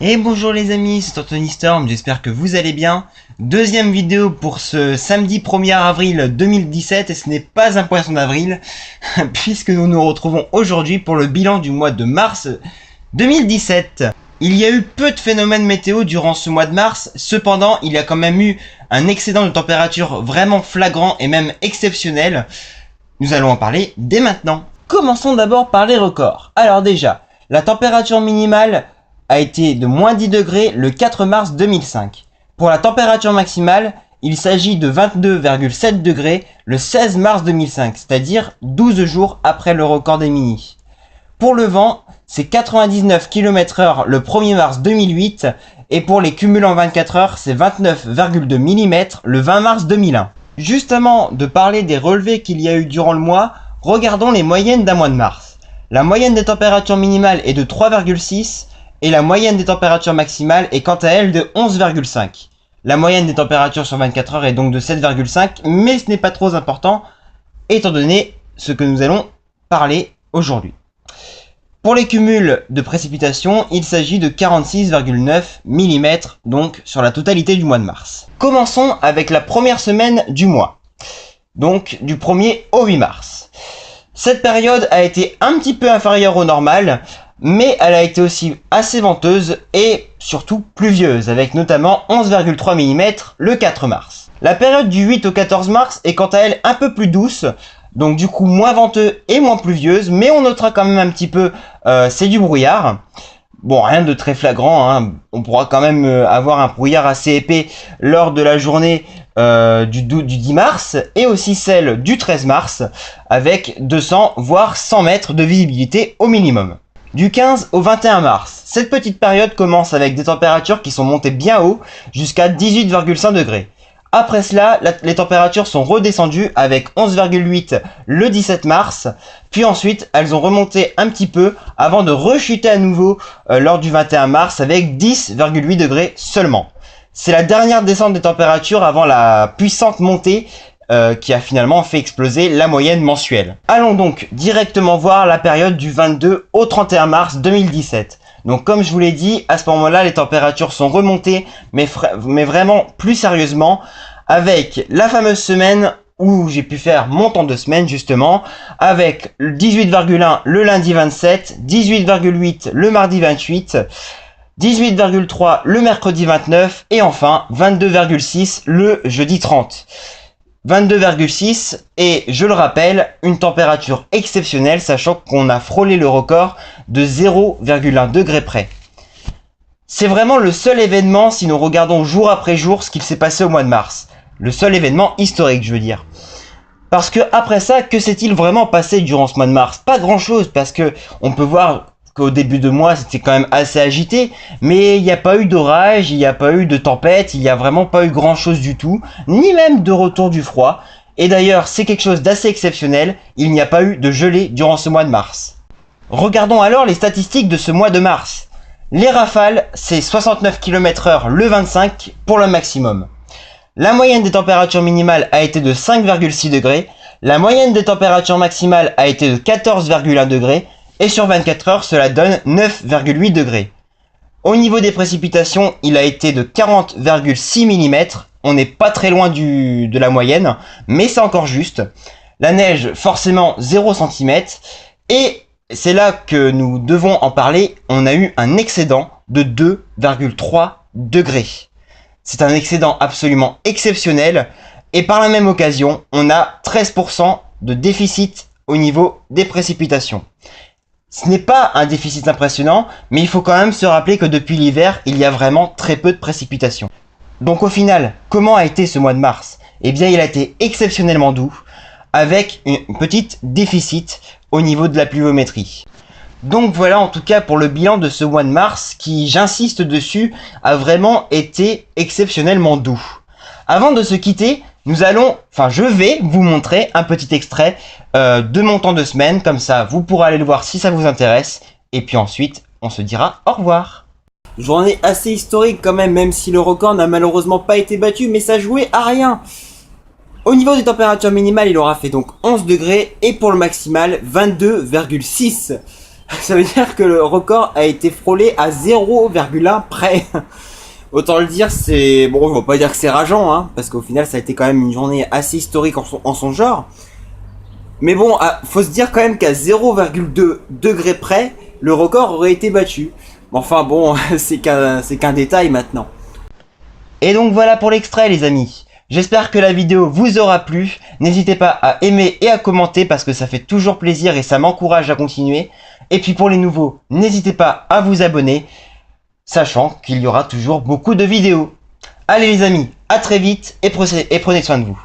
Et bonjour les amis, c'est Anthony Storm, j'espère que vous allez bien. Deuxième vidéo pour ce samedi 1er avril 2017 et ce n'est pas un poisson d'avril puisque nous nous retrouvons aujourd'hui pour le bilan du mois de mars 2017. Il y a eu peu de phénomènes météo durant ce mois de mars, cependant il y a quand même eu un excédent de température vraiment flagrant et même exceptionnel. Nous allons en parler dès maintenant. Commençons d'abord par les records. Alors déjà, la température minimale a été de moins 10 degrés le 4 mars 2005. Pour la température maximale, il s'agit de 22,7 degrés le 16 mars 2005, c'est-à-dire 12 jours après le record des mini. Pour le vent, c'est 99 km/h le 1er mars 2008 et pour les cumuls en 24 heures, c'est 29,2 mm le 20 mars 2001. Juste avant de parler des relevés qu'il y a eu durant le mois, regardons les moyennes d'un mois de mars. La moyenne des températures minimales est de 3,6 et la moyenne des températures maximales est quant à elle de 11,5. La moyenne des températures sur 24 heures est donc de 7,5, mais ce n'est pas trop important étant donné ce que nous allons parler aujourd'hui. Pour les cumuls de précipitations, il s'agit de 46,9 mm, donc sur la totalité du mois de mars. Commençons avec la première semaine du mois, donc du 1er au 8 mars. Cette période a été un petit peu inférieure au normal, mais elle a été aussi assez venteuse et surtout pluvieuse, avec notamment 11,3 mm le 4 mars. La période du 8 au 14 mars est quant à elle un peu plus douce, donc du coup moins venteuse et moins pluvieuse, mais on notera quand même un petit peu, c'est du brouillard. Bon, rien de très flagrant, hein. On pourra quand même avoir un brouillard assez épais lors de la journée du 10 mars et aussi celle du 13 mars, avec 200 voire 100 mètres de visibilité au minimum. Du 15 au 21 mars, cette petite période commence avec des températures qui sont montées bien haut, jusqu'à 18,5 degrés. Après cela, les températures sont redescendues avec 11,8 le 17 mars, puis ensuite elles ont remonté un petit peu avant de rechuter à nouveau lors du 21 mars avec 10,8 degrés seulement. C'est la dernière descente des températures avant la puissante montée qui a finalement fait exploser la moyenne mensuelle. Allons donc directement voir la période du 22 au 31 mars 2017. Donc comme je vous l'ai dit, à ce moment-là, les températures sont remontées, mais vraiment plus sérieusement, avec la fameuse semaine où j'ai pu faire mon temps de semaine justement, avec 18,1 le lundi 27, 18,8 le mardi 28, 18,3 le mercredi 29 et enfin 22,6 le jeudi 30. 22,6 et je le rappelle, une température exceptionnelle sachant qu'on a frôlé le record de 0,1 degré près. C'est vraiment le seul événement si nous regardons jour après jour ce qu'il s'est passé au mois de mars. Le seul événement historique, je veux dire. Parce que après ça, que s'est-il vraiment passé durant ce mois de mars? Pas grand chose, parce que on peut voir qu'au début de mois c'était quand même assez agité, mais il n'y a pas eu d'orage, il n'y a pas eu de tempête, il n'y a vraiment pas eu grand chose du tout, ni même de retour du froid. Et d'ailleurs c'est quelque chose d'assez exceptionnel, il n'y a pas eu de gelée durant ce mois de mars. Regardons alors les statistiques de ce mois de mars. Les rafales, c'est 69 km/h le 25 pour le maximum. La moyenne des températures minimales a été de 5,6 degrés, la moyenne des températures maximales a été de 14,1 degrés, et sur 24 heures, cela donne 9,8 degrés. Au niveau des précipitations, il a été de 40,6 mm. On n'est pas très loin de la moyenne, mais c'est encore juste. La neige, forcément 0 cm. Et c'est là que nous devons en parler. On a eu un excédent de 2,3 degrés. C'est un excédent absolument exceptionnel. Et par la même occasion, on a 13% de déficit au niveau des précipitations. Ce n'est pas un déficit impressionnant, mais il faut quand même se rappeler que depuis l'hiver, il y a vraiment très peu de précipitations. Donc au final, comment a été ce mois de mars? Eh bien, il a été exceptionnellement doux, avec une petite déficit au niveau de la pluviométrie. Donc voilà en tout cas pour le bilan de ce mois de mars, qui, j'insiste dessus, a vraiment été exceptionnellement doux. Avant de se quitter, je vais vous montrer un petit extrait de mon temps de semaine, comme ça vous pourrez aller le voir si ça vous intéresse, et puis ensuite on se dira au revoir. Journée assez historique quand même si le record n'a malheureusement pas été battu, mais ça jouait à rien. Au niveau des températures minimales, il aura fait donc 11 degrés, et pour le maximal 22,6. Ça veut dire que le record a été frôlé à 0,1 près. Autant le dire, c'est... Bon, on va pas dire que c'est rageant, hein, parce qu'au final, ça a été quand même une journée assez historique en son genre. Mais bon, faut se dire quand même qu'à 0,2 degrés près, le record aurait été battu. Enfin bon, c'est qu'un détail maintenant. Et donc voilà pour l'extrait les amis. J'espère que la vidéo vous aura plu. N'hésitez pas à aimer et à commenter parce que ça fait toujours plaisir et ça m'encourage à continuer. Et puis pour les nouveaux, n'hésitez pas à vous abonner, sachant qu'il y aura toujours beaucoup de vidéos. Allez les amis, à très vite et prenez soin de vous.